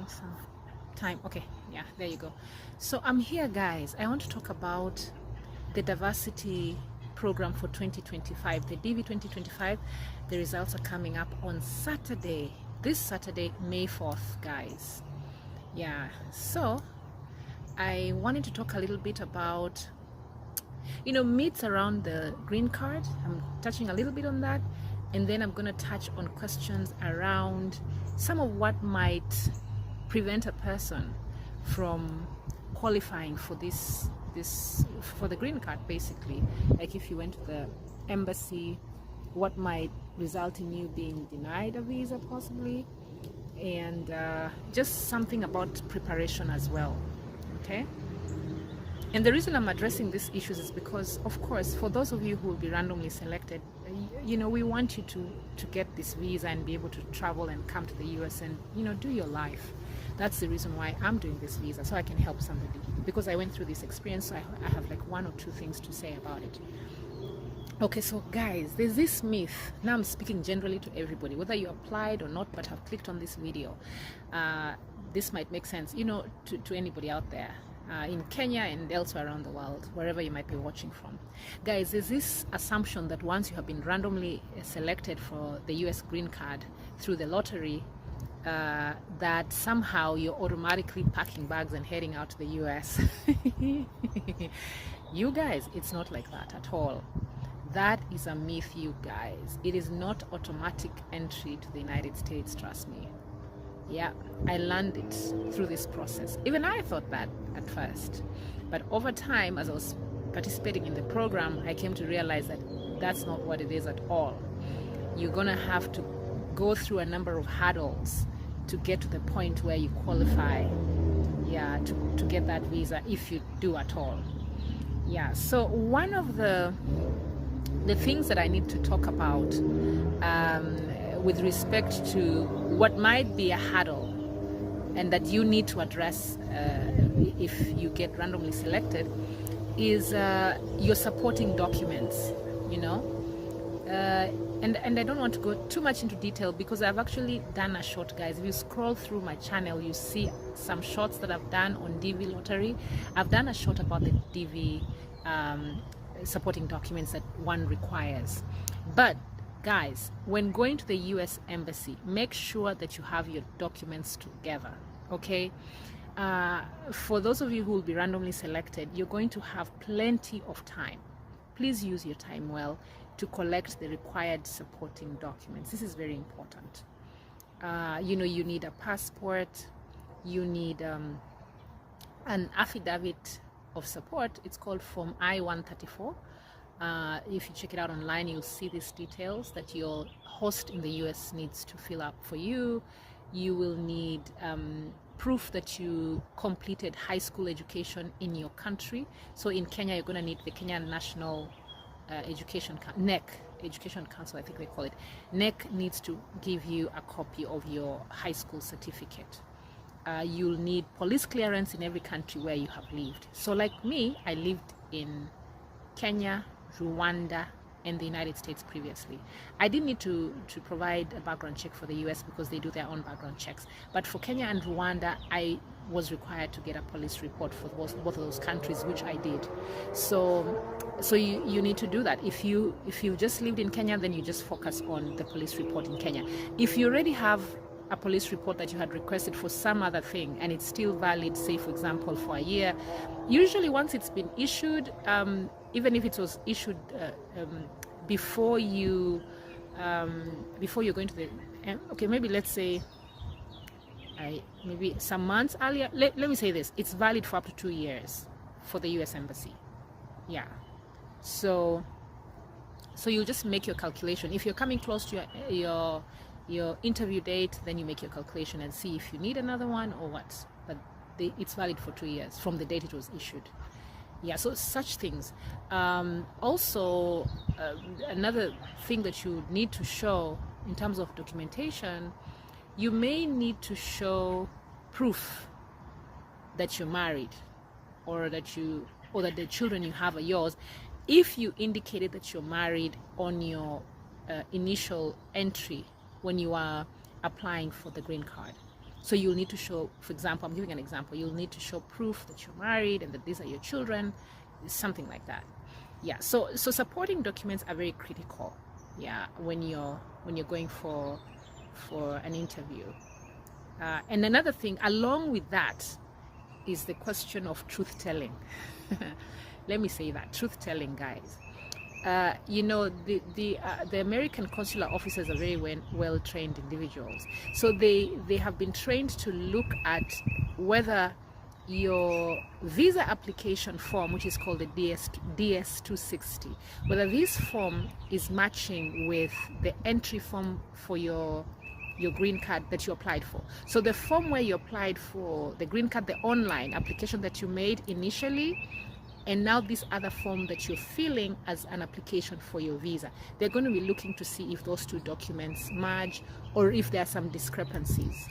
some time. Okay, yeah, there you go. So I'm here, guys. I want to talk about the diversity program for 2025, the DV 2025. The results are coming up on Saturday, this Saturday, May 4th, guys. Yeah, so I wanted to talk a little bit about myths around the green card. I'm touching a little bit on that, and then I'm going to touch on questions around some of what might prevent a person from qualifying for for the green card. Basically, like if you went to the embassy, what might result in you being denied a visa possibly, and just something about preparation as well. Okay. And the reason I'm addressing these issues is because, of course, for those of you who will be randomly selected, we want you to get this visa and be able to travel and come to the US and, do your life. That's the reason why I'm doing this visa, so I can help somebody. Because I went through this experience, so I have like one or two things to say about it. Okay, so guys, there's this myth. Now I'm speaking generally to everybody, whether you applied or not, but have clicked on this video. This might make sense, to anybody out there. In Kenya and elsewhere around the world, wherever you might be watching from. Guys, there's this assumption that once you have been randomly selected for the US green card through the lottery, that somehow you're automatically packing bags and heading out to the US. You guys, it's not like that at all. That is a myth, you guys. It is not automatic entry to the United States, trust me. Yeah, I learned it through this process. Even I thought that at first. But over time, as I was participating in the program, I came to realize that that's not what it is at all. You're going to have to go through a number of hurdles to get to the point where you qualify, yeah, to get that visa, if you do at all. Yeah, so one of the things that I need to talk about with respect to what might be a hurdle and that you need to address if you get randomly selected is your supporting documents, and I don't want to go too much into detail because I've actually done a short, guys. If you scroll through my channel, you see some shorts that I've done on DV lottery. I've done a short about the DV supporting documents that one requires. But guys, when going to the US Embassy, make sure that you have your documents together, okay? For those of you who will be randomly selected, you're going to have plenty of time. Please use your time well to collect the required supporting documents. This is very important. You need a passport, you need an affidavit of support. It's called Form I-134. If you check it out online, you'll see these details that your host in the US needs to fill up for you. You will need proof that you completed high school education in your country. So in Kenya, you're going to need the Kenyan National Education NEC Education Council, I think they call it. NEC needs to give you a copy of your high school certificate. You'll need police clearance in every country where you have lived. So like me, I lived in Kenya, Rwanda, and the United States previously. I didn't need to provide a background check for the US because they do their own background checks. But for Kenya and Rwanda, I was required to get a police report for both of those countries, which I did. So you need to do that. If you just lived in Kenya, then you just focus on the police report in Kenya. If you already have a police report that you had requested for some other thing and it's still valid, say for example for a year, usually once it's been issued, even if it was issued before you're going to the okay, maybe let's say maybe some months earlier, let me say this, it's valid for up to 2 years for the US Embassy. Yeah, so you just make your calculation. If you're coming close to your interview date, then you make your calculation and see if you need another one or what. But it's valid for 2 years from the date it was issued. Yeah, so such things. Also, another thing that you need to show in terms of documentation, you may need to show proof that you're married, or that the children you have are yours, if you indicated that you're married on your initial entry when you are applying for the green card. So you'll need to show, for example, I'm giving an example, you'll need to show proof that you're married and that these are your children, something like that. Yeah, so supporting documents are very critical, yeah, when you're going for an interview. And another thing along with that is the question of truth telling. Let me say that, truth telling, guys. You know, the American consular officers are very well trained individuals, so they have been trained to look at whether your visa application form, which is called the DS-260, whether this form is matching with the entry form for your green card that you applied for. So the form where you applied for the green card, the online application that you made initially, and now this other form that you're filling as an application for your visa, they're going to be looking to see if those two documents merge or if there are some discrepancies.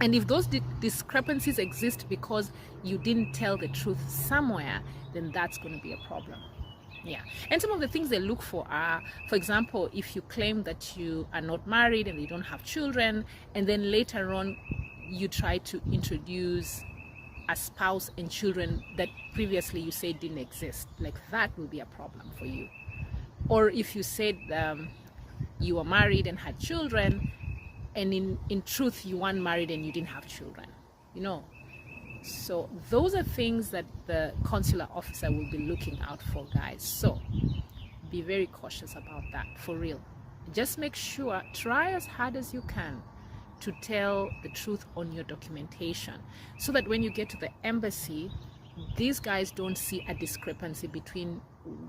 And if those discrepancies exist because you didn't tell the truth somewhere, then that's going to be a problem. Yeah. And some of the things they look for are, for example, if you claim that you are not married and you don't have children, and then later on you try to introduce a spouse and children that previously you said didn't exist, like that will be a problem for you. Or if you said you were married and had children, and in truth you weren't married and you didn't have children, you know. So those are things that the consular officer will be looking out for, guys. So be very cautious about that, for real. Just make sure, try as hard as you can to tell the truth on your documentation, so that when you get to the embassy, these guys don't see a discrepancy between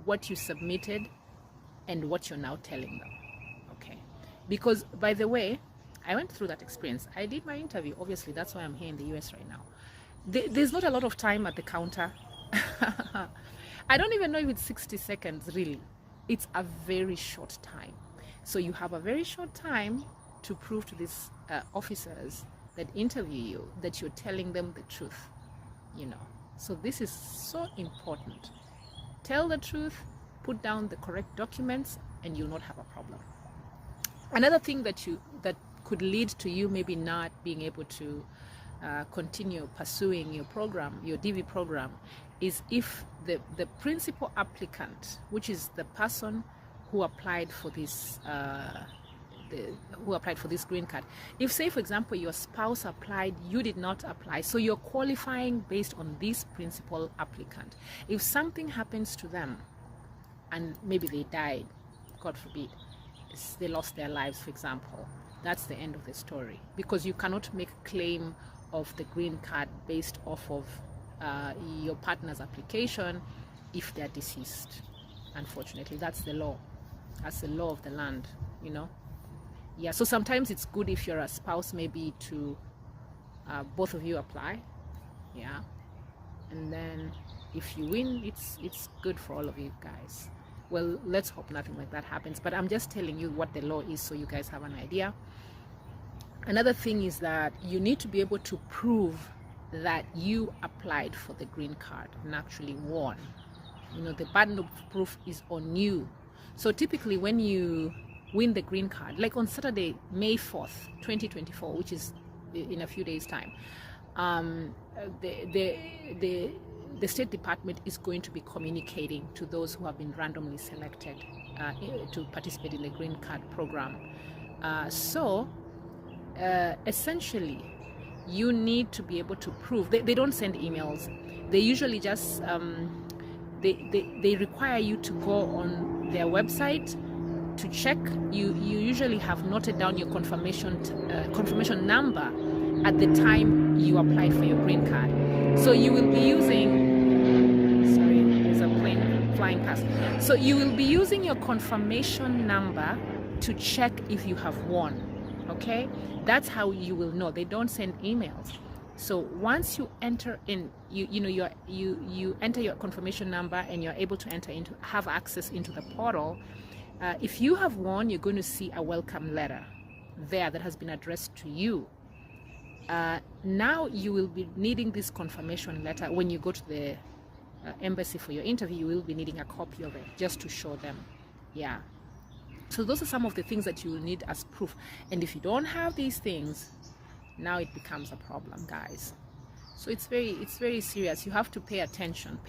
what you submitted and what you're now telling them. Okay, because by the way, I went through that experience. I did my interview, obviously that's why I'm here in the US right now. There's not a lot of time at the counter. I don't even know if it's 60 seconds really. It's a very short time. So you have a very short time to prove to these officers that interview you that you're telling them the truth, you know. So this is so important. Tell the truth, put down the correct documents, and you'll not have a problem. Another thing that could lead to you maybe not being able to continue pursuing your program, your DV program, is if the principal applicant, which is the person who applied for this green card, if, say for example, your spouse applied, you did not apply, so you're qualifying based on this principal applicant. If something happens to them and maybe they died, God forbid, they lost their lives, for example, that's the end of the story, because you cannot make a claim of the green card based off of your partner's application if they're deceased. Unfortunately, that's the law. That's the law of the land, you know. Yeah, so sometimes it's good if you're a spouse, maybe to both of you apply, yeah, and then if you win, it's good for all of you guys. Well, let's hope nothing like that happens, but I'm just telling you what the law is so you guys have an idea. Another thing is that you need to be able to prove that you applied for the green card and actually won. You know, the burden of proof is on you. So typically when you win the green card, like on Saturday, May 4th, 2024, which is in a few days time, the State Department is going to be communicating to those who have been randomly selected to participate in the green card program. Essentially, you need to be able to prove. They don't send emails. They usually just they require you to go on their website to check. You usually have noted down your confirmation number at the time you applied for your green card. So you will be using, sorry, there's a plane flying past. So you will be using your confirmation number to check if you have won. Okay, that's how you will know. They don't send emails. So once you enter in, you enter your confirmation number and you're able to have access into the portal. If you have won, you're going to see a welcome letter there that has been addressed to you. Now you will be needing this confirmation letter when you go to the embassy for your interview. You will be needing a copy of it just to show them. Yeah. So those are some of the things that you will need as proof. And if you don't have these things, now it becomes a problem, guys. So it's very serious. You have to pay attention.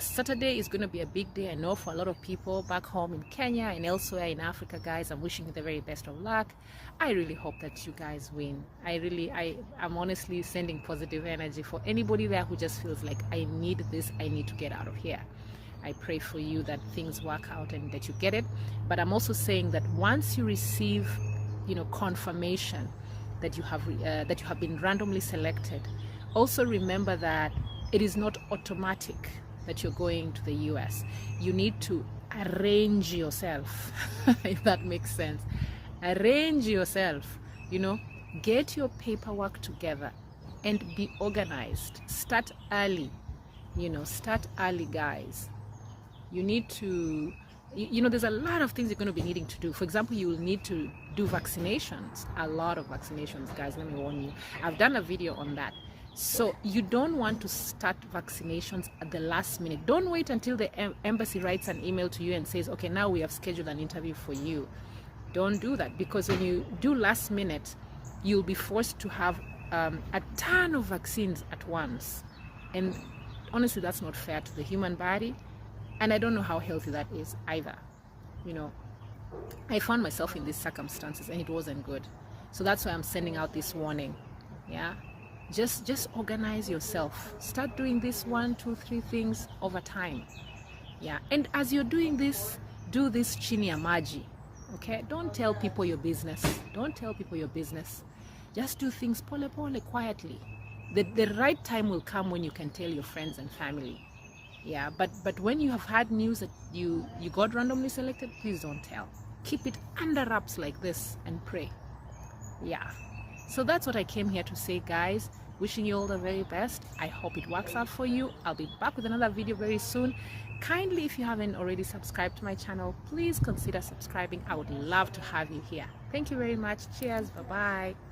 Saturday is going to be a big day, I know, for a lot of people back home in Kenya and elsewhere in Africa. Guys, I'm wishing you the very best of luck. I really hope that you guys win. I'm honestly sending positive energy for anybody there who just feels like, I need this, I need to get out of here. I pray for you that things work out and that you get it. But I'm also saying that once you receive, confirmation that you have been randomly selected, also remember that it is not automatic that you're going to the US. You need to arrange yourself, if that makes sense. Arrange yourself, get your paperwork together and be organized. Start early, guys. You need to, there's a lot of things you're going to be needing to do. For example, you will need to do vaccinations, a lot of vaccinations, guys. Let me warn you. I've done a video on that. So you don't want to start vaccinations at the last minute. Don't wait until the embassy writes an email to you and says, okay, now we have scheduled an interview for you. Don't do that, because when you do last minute, you'll be forced to have a ton of vaccines at once. And honestly, that's not fair to the human body. And I don't know how healthy that is either. I found myself in these circumstances and it wasn't good. So that's why I'm sending out this warning. Yeah. Just organize yourself. Start doing this 1, 2, 3 things over time. Yeah. And as you're doing this, do this chini ya maji. Okay? Don't tell people your business. Just do things pole pole, quietly. The right time will come when you can tell your friends and family. Yeah, but when you have had news that you got randomly selected, please don't tell. Keep it under wraps like this and pray. Yeah. So that's what I came here to say, guys. Wishing you all the very best. I hope it works out for you. I'll be back with another video very soon. Kindly, if you haven't already subscribed to my channel, please consider subscribing. I would love to have you here. Thank you very much. Cheers. Bye-bye.